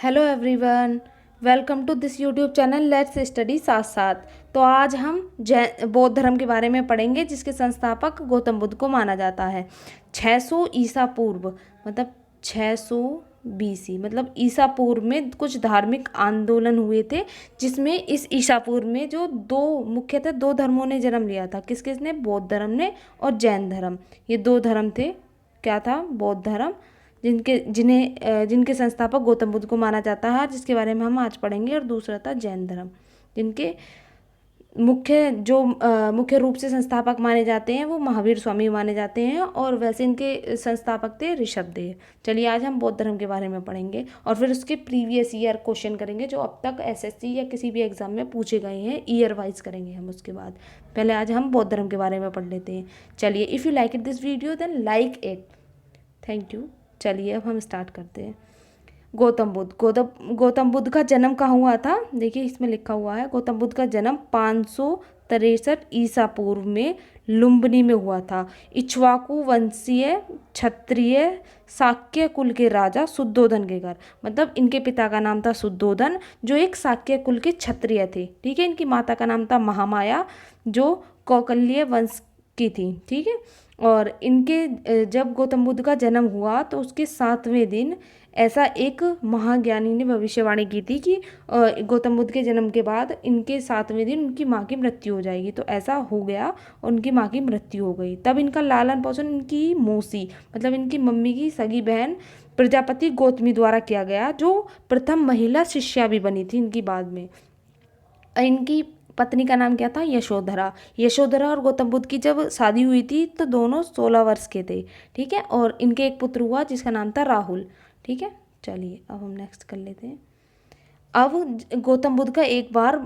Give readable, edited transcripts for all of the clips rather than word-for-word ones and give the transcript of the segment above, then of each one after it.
Hello everyone, welcome to this YouTube channel let's study साथ साथ। तो आज हम जैन बौद्ध धर्म के बारे में पढ़ेंगे जिसके संस्थापक गौतम बुद्ध को माना जाता है। 600 ईसा पूर्व मतलब 600 बीसी मतलब ईसा पूर्व में कुछ धार्मिक आंदोलन हुए थे, जिसमें इस ईसा पूर्व में जो मुख्यतः दो धर्मों ने जन्म लिया था। किस किसने? बौद्ध धर्म ने और जैन धर्म। ये दो धर्म थे। क्या था? बौद्ध धर्म, जिनके संस्थापक गौतम बुद्ध को माना जाता है, जिसके बारे में हम आज पढ़ेंगे। और दूसरा था जैन धर्म, जिनके मुख्य रूप से संस्थापक माने जाते हैं वो महावीर स्वामी माने जाते हैं, और वैसे इनके संस्थापक थे ऋषभदेव। चलिए आज हम बौद्ध धर्म के बारे में पढ़ेंगे और फिर उसके प्रीवियस ईयर क्वेश्चन करेंगे जो अब तक एसएससी या किसी भी एग्जाम में पूछे गए हैं। ईयर वाइज करेंगे हम उसके बाद। पहले आज हम बौद्ध धर्म के बारे में पढ़ लेते हैं। चलिए, if you like it this video then like it. Thank you. चलिए अब हम स्टार्ट करते हैं। गौतम बुद्ध का जन्म कहाँ हुआ था? देखिए इसमें लिखा हुआ है, गौतम बुद्ध का जन्म 563 ईसा पूर्व में लुम्बिनी में हुआ था। इक्ष्वाकु वंशीय क्षत्रिय शाक्य कुल के राजा शुद्धोधन के घर। मतलब इनके पिता का नाम था शुद्धोधन, जो एक शाक्य कुल के क्षत्रिय थे। ठीक है। इनकी माता का नाम था महामाया, जो कौकल्य वंश की थी। ठीक है। और इनके जब गौतम बुद्ध का जन्म हुआ तो उसके 7वें दिन ऐसा एक महाज्ञानी ने भविष्यवाणी की थी कि गौतम बुद्ध के जन्म के बाद इनके 7वें दिन उनकी माँ की मृत्यु हो जाएगी। तो ऐसा हो गया और उनकी माँ की मृत्यु हो गई। तब इनका लालन पोषण इनकी मौसी मतलब इनकी मम्मी की सगी बहन प्रजापति गौतमी द्वारा किया गया, जो प्रथम महिला शिष्या भी बनी थी इनकी बाद में। इनकी पत्नी का नाम क्या था? यशोधरा। यशोधरा और गौतम बुद्ध की जब शादी हुई थी तो दोनों 16 वर्ष के थे। ठीक है। और इनके एक पुत्र हुआ जिसका नाम था राहुल। ठीक है। चलिए अब हम नेक्स्ट कर लेते हैं। अब गौतम बुद्ध का एक बार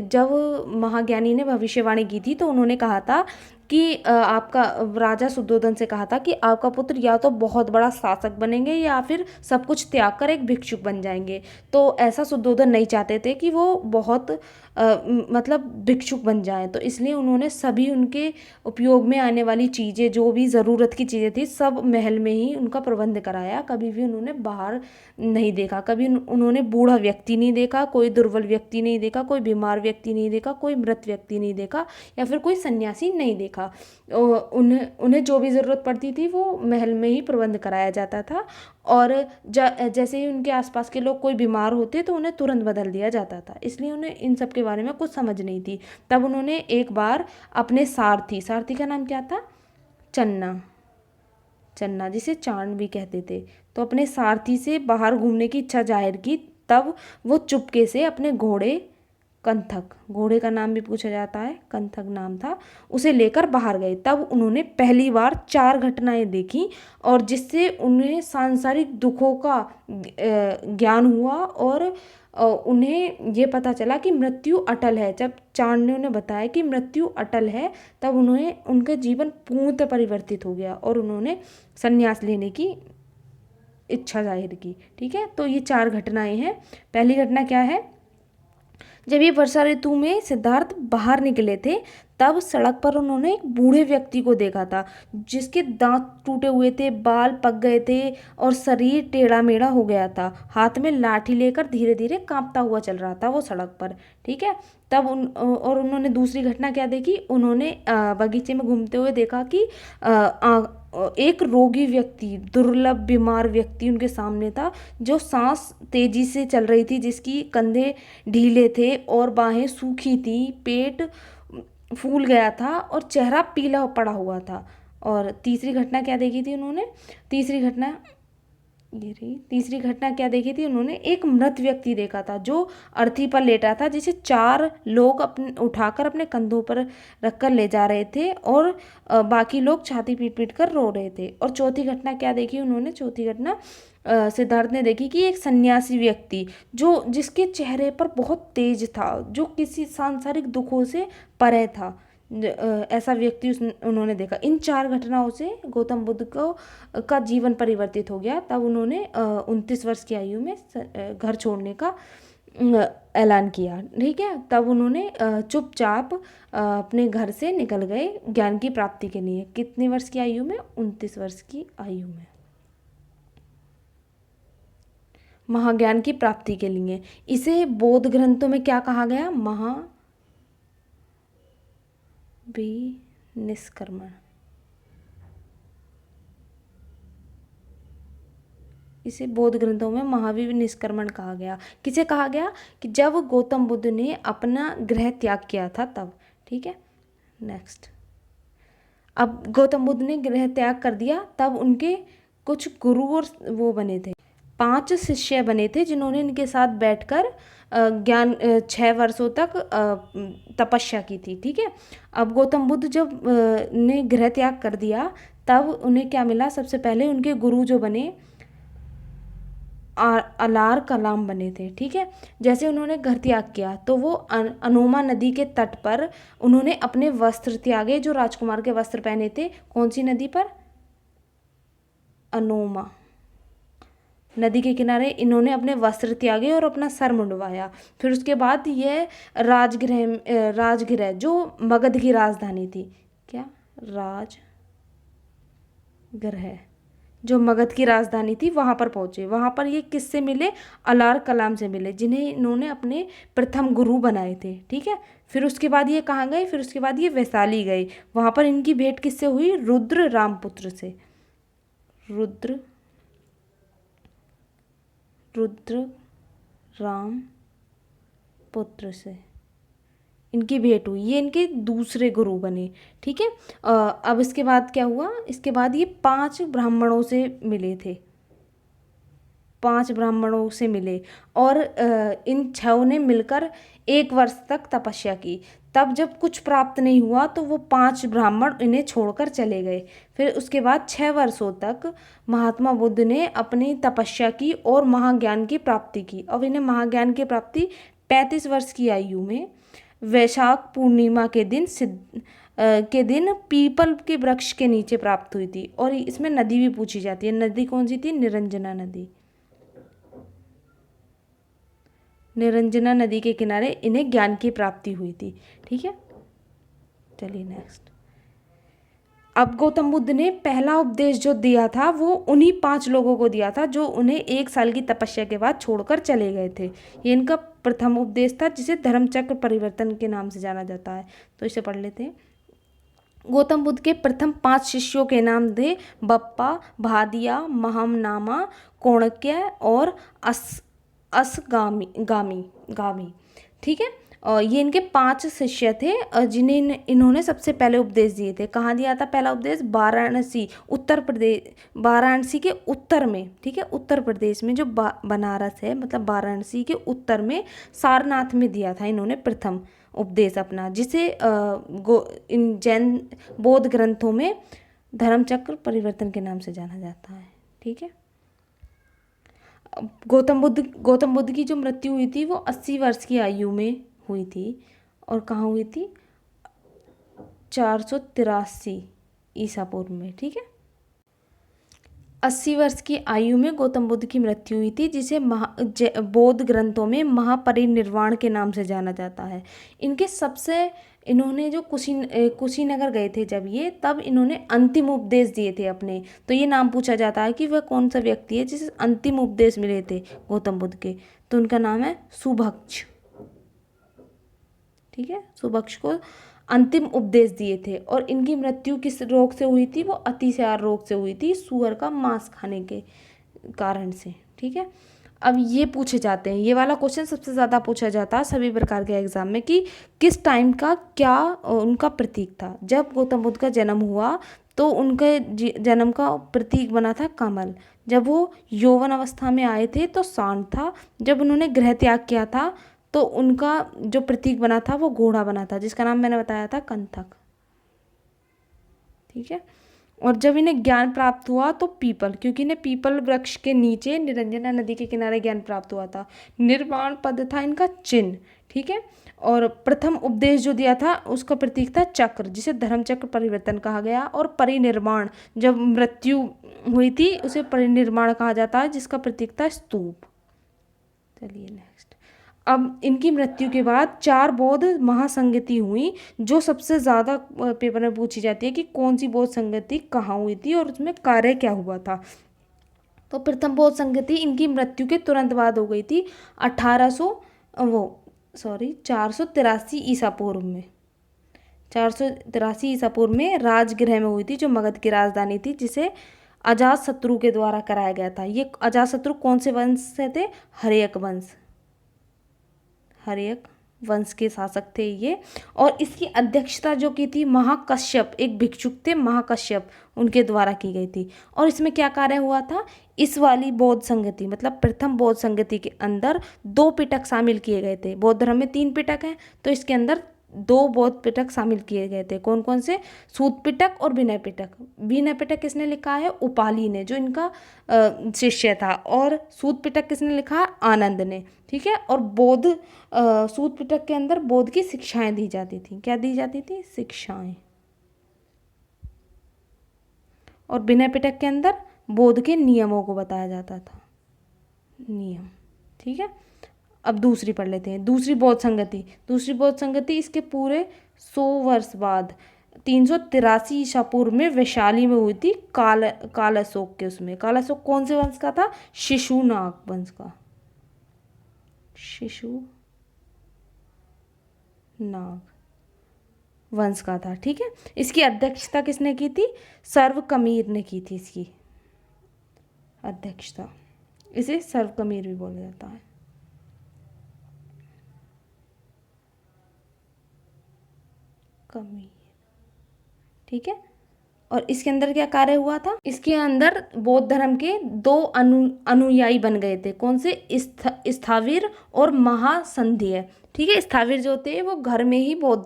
जब महाज्ञानी ने भविष्यवाणी की थी तो उन्होंने कहा था कि आपका राजा शुद्धोधन से कहा था कि आपका पुत्र या तो बहुत बड़ा शासक बनेंगे या फिर सब कुछ त्याग कर एक भिक्षुक बन जाएंगे। तो ऐसा शुद्धोधन नहीं चाहते थे कि वो बहुत मतलब भिक्षुक बन जाए। तो इसलिए उन्होंने सभी उनके उपयोग में आने वाली चीज़ें, जो भी ज़रूरत की चीज़ें थी, सब महल में ही उनका प्रबंध कराया। कभी भी उन्होंने बाहर नहीं देखा। कभी उन्होंने बूढ़ा व्यक्ति नहीं देखा, कोई दुर्बल व्यक्ति नहीं देखा, कोई बीमार व्यक्ति नहीं देखा, कोई मृत व्यक्ति नहीं देखा, या फिर कोई सन्यासी नहीं देखा। उन्हें उन्हें जो भी ज़रूरत पड़ती थी वो महल में ही प्रबंध कराया जाता था। और जैसे ही उनके आसपास के लोग कोई बीमार होते तो उन्हें तुरंत बदल दिया जाता था। इसलिए उन्हें इन सब के बारे में कुछ समझ नहीं थी। तब उन्होंने एक बार अपने सारथी का नाम क्या था? चन्ना। चन्ना, जिसे चांद भी कहते थे। तो अपने सारथी से बाहर घूमने की इच्छा जाहिर की। तब वो चुपके से अपने कंथक, घोड़े का नाम भी पूछा जाता है, कंथक नाम था, उसे लेकर बाहर गए। तब उन्होंने पहली बार 4 घटनाएं देखी और जिससे उन्हें सांसारिक दुखों का ज्ञान हुआ। और उन्हें ये पता चला कि मृत्यु अटल है। जब चांद ने उन्हें बताया कि मृत्यु अटल है, तब उन्हें उनका जीवन पूर्णतः परिवर्तित हो गया और उन्होंने संन्यास लेने की इच्छा जाहिर की। ठीक है। तो ये 4 घटनाएं हैं। पहली घटना क्या है? जब ये वर्षा ऋतु में सिद्धार्थ बाहर निकले थे, तब सड़क पर उन्होंने एक बूढ़े व्यक्ति को देखा था, जिसके दांत टूटे हुए थे, बाल पक गए थे और शरीर टेढ़ा मेढ़ा हो गया था। हाथ में लाठी लेकर धीरे धीरे कांपता हुआ चल रहा था वो सड़क पर। ठीक है। तब उन्होंने दूसरी घटना क्या देखी? उन्होंने बगीचे में घूमते हुए देखा कि एक रोगी व्यक्ति, दुर्लभ बीमार व्यक्ति उनके सामने था, जो सांस तेजी से चल रही थी, जिसकी कंधे ढीले थे और बाहें सूखी थी, पेट फूल गया था और चेहरा पीला पड़ा हुआ था। और तीसरी घटना क्या देखी थी उन्होंने? तीसरी घटना तीसरी घटना क्या देखी थी उन्होंने? एक मृत व्यक्ति देखा था जो अर्थी पर लेटा था, जिसे 4 लोग अपने उठाकर अपने कंधों पर रखकर ले जा रहे थे और बाकी लोग छाती पीट पीट कर रो रहे थे। और चौथी घटना क्या देखी उन्होंने? चौथी घटना सिद्धार्थ ने देखी कि एक सन्यासी व्यक्ति, जो जिसके चेहरे पर बहुत तेज था, जो किसी सांसारिक दुखों से परे था, ऐसा व्यक्ति उन्होंने देखा। इन 4 घटनाओं से गौतम बुद्ध को का जीवन परिवर्तित हो गया। तब उन्होंने 29 वर्ष की आयु में घर छोड़ने का ऐलान किया। ठीक है। तब उन्होंने चुपचाप अपने घर से निकल गए ज्ञान की प्राप्ति के लिए। कितने वर्ष की आयु में? 29 वर्ष की आयु में। महाज्ञान की प्राप्ति के लिए। इसे बौद्ध ग्रंथों में क्या कहा गया? महाविनिष्क्रमण। इसे बौद्ध ग्रंथों में महाविनिष्क्रमण कहा गया। किसे कहा गया? कि जब गौतम बुद्ध ने अपना गृह त्याग किया था तब। ठीक है, नेक्स्ट। अब गौतम बुद्ध ने गृह त्याग कर दिया, तब उनके कुछ गुरु और वो बने थे, 5 शिष्य बने थे, जिन्होंने इनके साथ बैठकर ज्ञान 6 वर्षों तक तपस्या की थी। ठीक है, अब गौतम बुद्ध जब ने गृह त्याग कर दिया, तब उन्हें क्या मिला? सबसे पहले उनके गुरु जो बने अलार कलाम बने थे। ठीक है, जैसे उन्होंने घर त्याग किया तो वो अनोमा नदी के तट पर उन्होंने अपने वस्त्र त्यागे, जो राजकुमार के वस्त्र पहने थे। कौन सी नदी पर? अनोमा नदी के किनारे इन्होंने अपने वस्त्र त्यागे और अपना सर मुंडवाया। फिर उसके बाद ये राजगृह जो मगध की राजधानी थी, क्या? राजगृह जो मगध की राजधानी थी, वहाँ पर पहुँचे। वहाँ पर ये किससे मिले? अलार कलाम से मिले, जिन्हें इन्होंने अपने प्रथम गुरु बनाए थे। ठीक है, फिर उसके बाद ये कहाँ गए? फिर उसके बाद ये वैशाली गए। वहाँ पर इनकी भेंट किससे हुई? रुद्र रामपुत्र से। रुद्र राम पुत्र से इनकी भेंट हुई। ये इनके दूसरे गुरु बने। ठीक है, अब इसके बाद क्या हुआ? इसके बाद ये 5 ब्राह्मणों से मिले थे, 5 ब्राह्मणों से मिले, और इन 6 ने मिलकर 1 वर्ष तक तपस्या की। तब जब कुछ प्राप्त नहीं हुआ तो वो 5 ब्राह्मण इन्हें छोड़कर चले गए। फिर उसके बाद 6 वर्षों तक महात्मा बुद्ध ने अपनी तपस्या की और महाज्ञान की प्राप्ति की। अब इन्हें महाज्ञान की प्राप्ति 35 वर्ष की आयु में वैशाख पूर्णिमा के दिन पीपल के वृक्ष के नीचे प्राप्त हुई थी। और इसमें नदी भी पूछी जाती है। नदी कौन सी थी? निरंजना नदी। निरंजना नदी के किनारे इन्हें ज्ञान की प्राप्ति हुई थी। ठीक है, चलिए नेक्स्ट। अब गौतम बुद्ध ने पहला उपदेश जो दिया था वो उन्हीं 5 लोगों को दिया था, जो उन्हें 1 साल की तपस्या के बाद छोड़कर चले गए थे। ये इनका प्रथम उपदेश था, जिसे धर्मचक्र परिवर्तन के नाम से जाना जाता है। तो इसे पढ़ लेते हैं। गौतम बुद्ध के प्रथम 5 शिष्यों के नाम थे बप्पा, भादिया, महमनामा, कोणक्य और गामी। ठीक है, और ये इनके 5 शिष्य थे, जिन्हें इन्होंने सबसे पहले उपदेश दिए थे। कहाँ दिया था पहला उपदेश? वाराणसी, उत्तर प्रदेश, वाराणसी के उत्तर में। ठीक है, उत्तर प्रदेश में जो बनारस है, मतलब वाराणसी के उत्तर में सारनाथ में दिया था इन्होंने प्रथम उपदेश अपना, जिसे इन जैन बौद्ध ग्रंथों में धर्मचक्र परिवर्तन के नाम से जाना जाता है। ठीक है, गौतम बुद्ध की जो मृत्यु हुई थी वो 80 वर्ष की आयु में हुई थी। और कहाँ हुई थी? 483 ईसा पूर्व में। ठीक है, 80 वर्ष की आयु में गौतम बुद्ध की मृत्यु हुई थी, जिसे बौद्ध ग्रंथों में महापरिनिर्वाण के नाम से जाना जाता है। इन्होंने जो कुशीनगर गए थे जब ये, तब इन्होंने अंतिम उपदेश दिए थे अपने। तो ये नाम पूछा जाता है कि वह कौन सा व्यक्ति है जिसे अंतिम उपदेश मिले थे गौतम बुद्ध के। तो उनका नाम है सुभक्ष। ठीक है, सुभक्ष को अंतिम उपदेश दिए थे। और इनकी मृत्यु किस रोग से हुई थी? वो अतिसार रोग से हुई थी, सुअर का मांस खाने के कारण से। ठीक है, अब ये पूछे जाते हैं, ये वाला क्वेश्चन सबसे ज़्यादा पूछा जाता है सभी प्रकार के एग्जाम में, कि किस टाइम का क्या उनका प्रतीक था। जब गौतम बुद्ध का जन्म हुआ तो उनके जन्म का प्रतीक बना था कमल। जब वो यौवन अवस्था में आए थे तो सांड था। जब उन्होंने गृह त्याग किया था तो उनका जो प्रतीक बना था वो घोड़ा बना था, जिसका नाम मैंने बताया था कंथक। ठीक है, और जब इन्हें ज्ञान प्राप्त हुआ तो पीपल, क्योंकि इन्हें पीपल वृक्ष के नीचे निरंजना नदी के किनारे ज्ञान प्राप्त हुआ था। निर्वाण पद था इनका चिन्ह। ठीक है, और प्रथम उपदेश जो दिया था उसका प्रतीक था चक्र, जिसे धर्मचक्र परिवर्तन कहा गया। और परिनिर्वाण, जब मृत्यु हुई थी उसे परिनिर्वाण कहा जाता है, जिसका प्रतीक था स्तूप। चलिए नेक्स्ट। अब इनकी मृत्यु के बाद 4 बौद्ध महासंगति हुई, जो सबसे ज़्यादा पेपर में पूछी जाती है कि कौन सी बौद्ध संगति कहाँ हुई थी और उसमें कार्य क्या हुआ था। तो प्रथम बौद्ध संगति इनकी मृत्यु के तुरंत बाद हो गई थी 483 ईसा पूर्व में। 483 ईसा पूर्व में राजगृह में हुई थी, जो मगध की राजधानी थी, जिसे अजातशत्रु के द्वारा कराया गया था। ये अजातशत्रु कौन से वंश से थे? हर्यक वंश, हर्यक वंश के शासक थे ये। और इसकी अध्यक्षता जो की थी महाकश्यप, एक भिक्षुक थे महाकश्यप, उनके द्वारा की गई थी। और इसमें क्या कार्य हुआ था? इस वाली बौद्ध संगति मतलब प्रथम बौद्ध संगति के अंदर 2 पिटक शामिल किए गए थे। बौद्ध धर्म में 3 पिटक हैं, तो इसके अंदर 2 बौद्ध पिटक शामिल किए गए थे। कौन कौन से? सूत पिटक और विनय पिटक। विनय पिटक किसने लिखा है? उपाली ने, जो इनका शिष्य था। और सूत पिटक किसने लिखा? आनंद ने। ठीक है। और बौद्ध सूत पिटक के अंदर बौद्ध की शिक्षाएं दी जाती थी। क्या दी जाती थी? शिक्षाएं। और विनय पिटक के अंदर बौद्ध के नियमों को बताया जाता था, नियम। ठीक है। अब दूसरी पढ़ लेते हैं, दूसरी बौद्ध संगति। दूसरी बौद्ध संगति इसके पूरे 100 वर्ष बाद 383 ईसा पूर्व में वैशाली में हुई थी, काल अशोक के उसमें। काल अशोक कौन से वंश का था? शिशुनाग वंश का, शिशुनाग वंश का था। ठीक है। इसकी अध्यक्षता किसने की थी? सर्वकमीर ने की थी इसकी अध्यक्षता। इसे सर्वकमीर भी बोला जाता है। कमीर। ठीक है। और इसके अंदर क्या कार्य हुआ था? इसके अंदर बौद्ध धर्म के 2 अनुयायी बन गए थे। कौन से? स्थाविर और महासंध्य। ठीक है। स्थाविर जो थे वो घर में ही बौद्ध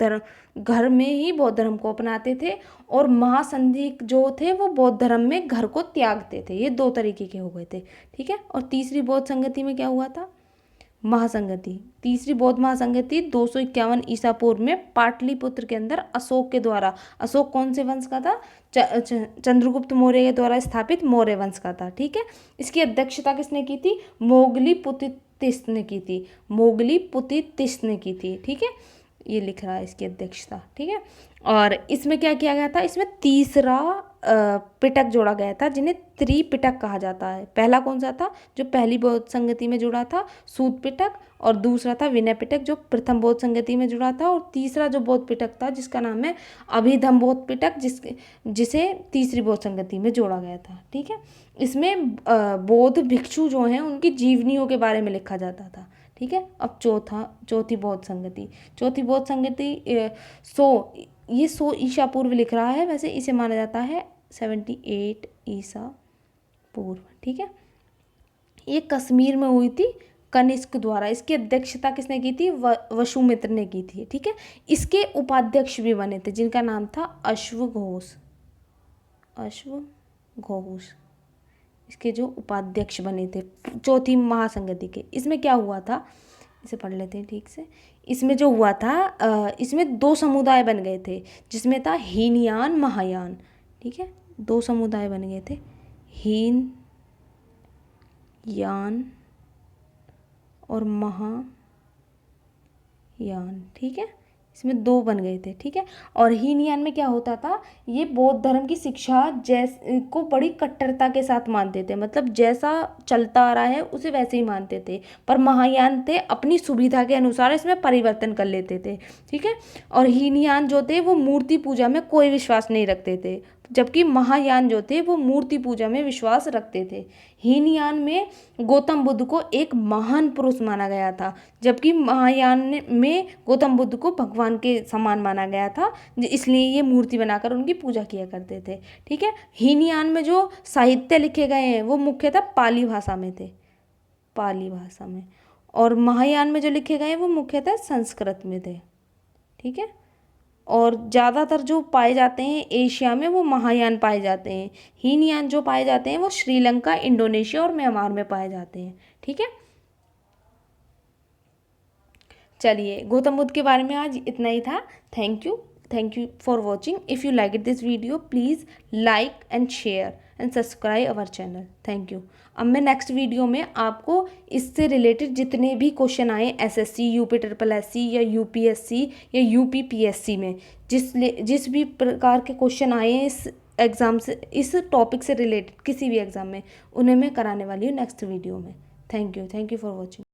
धर्म को अपनाते थे, और महासंधि जो थे वो बौद्ध धर्म में घर को त्यागते थे। ये 2 तरीके के हो गए थे। ठीक है। और तीसरी बौद्ध संगति में क्या हुआ था? महासंगति। तीसरी बौद्ध महासंगति 251 ईसा पूर्व में पाटलिपुत्र के अंदर अशोक के द्वारा, अशोक कौन से वंश का था? चंद्रगुप्त मौर्य के द्वारा स्थापित मौर्य वंश का था। ठीक है। इसकी अध्यक्षता किसने की थी? मोगलीपुतित्तिस ने की थी, मोगलीपुतित्तिस ने की थी। ठीक है। ये लिख रहा है इसकी अध्यक्षता। ठीक है। और इसमें क्या किया गया था? इसमें तीसरा पिटक जोड़ा गया था, जिन्हें त्रिपिटक कहा जाता है। पहला कौन सा था? जो पहली बौद्ध संगति में जुड़ा था, सूत पिटक। और दूसरा था विनय पिटक, जो प्रथम बौद्ध संगति में जुड़ा था। और तीसरा जो बौद्ध पिटक था, जिसका नाम है अभिधम बौद्ध पिटक, जिसे तीसरी बौद्ध संगति में जोड़ा गया था। ठीक है। इसमें बौद्ध भिक्षु जो हैं उनकी जीवनियों के बारे में लिखा जाता था। ठीक है। अब चौथी बौद्ध संगति। चौथी बौद्ध संगति ये 100 ईसा पूर्व लिख रहा है, वैसे इसे माना जाता है 78 ईसा पूर्व। ठीक है। ये कश्मीर में हुई थी कनिष्क द्वारा। इसकी अध्यक्षता किसने की थी? वसुमित्र ने की थी। ठीक है। इसके उपाध्यक्ष भी बने थे, जिनका नाम था अश्वघोष। इसके जो उपाध्यक्ष बने थे चौथी महासंगति के। इसमें क्या हुआ था? इसे पढ़ लेते हैं ठीक से। इसमें जो हुआ था, इसमें 2 समुदाय बन गए थे, जिसमें था हीनयान महायान। ठीक है। 2 समुदाय बन गए थे, हीनयान और महायान। ठीक है। इसमें 2 बन गए थे। ठीक है। और हीनयान में क्या होता था? ये बौद्ध धर्म की शिक्षा को बड़ी कट्टरता के साथ मानते थे, मतलब जैसा चलता आ रहा है उसे वैसे ही मानते थे। पर महायान थे अपनी सुविधा के अनुसार इसमें परिवर्तन कर लेते थे। ठीक है। और हीनयान जो थे वो मूर्ति पूजा में कोई विश्वास नहीं रखते थे, जबकि महायान जो थे वो मूर्ति पूजा में विश्वास रखते थे। हीनयान में गौतम बुद्ध को एक महान पुरुष माना गया था, जबकि महायान में गौतम बुद्ध को भगवान के समान माना गया था, इसलिए ये मूर्ति बनाकर उनकी पूजा किया करते थे। ठीक है। हीनयान में जो साहित्य लिखे गए हैं वो मुख्यतः पाली भाषा में थे, पाली भाषा में। और महायान में जो लिखे गए हैं वो मुख्यतः संस्कृत में थे। ठीक है। और ज़्यादातर जो पाए जाते हैं एशिया में वो महायान पाए जाते हैं। हीनयान जो पाए जाते हैं वो श्रीलंका, इंडोनेशिया और म्यांमार में पाए जाते हैं। ठीक है। चलिए, गौतम बुद्ध के बारे में आज इतना ही था। Thank you for watching. If you like this video please like and share and subscribe our channel. Thank you. अब मैं नेक्स्ट वीडियो में आपको इससे रिलेटेड जितने भी क्वेश्चन आए एसएससी, यूपी या यूपीएससी या यूपीपीएससी में जिस भी प्रकार के क्वेश्चन आए हैं एग्ज़ाम से, इस टॉपिक से रिलेटेड किसी भी एग्ज़ाम में, उन्हें मैं कराने वाली हूँ नेक्स्ट वीडियो में। Thank you for watching.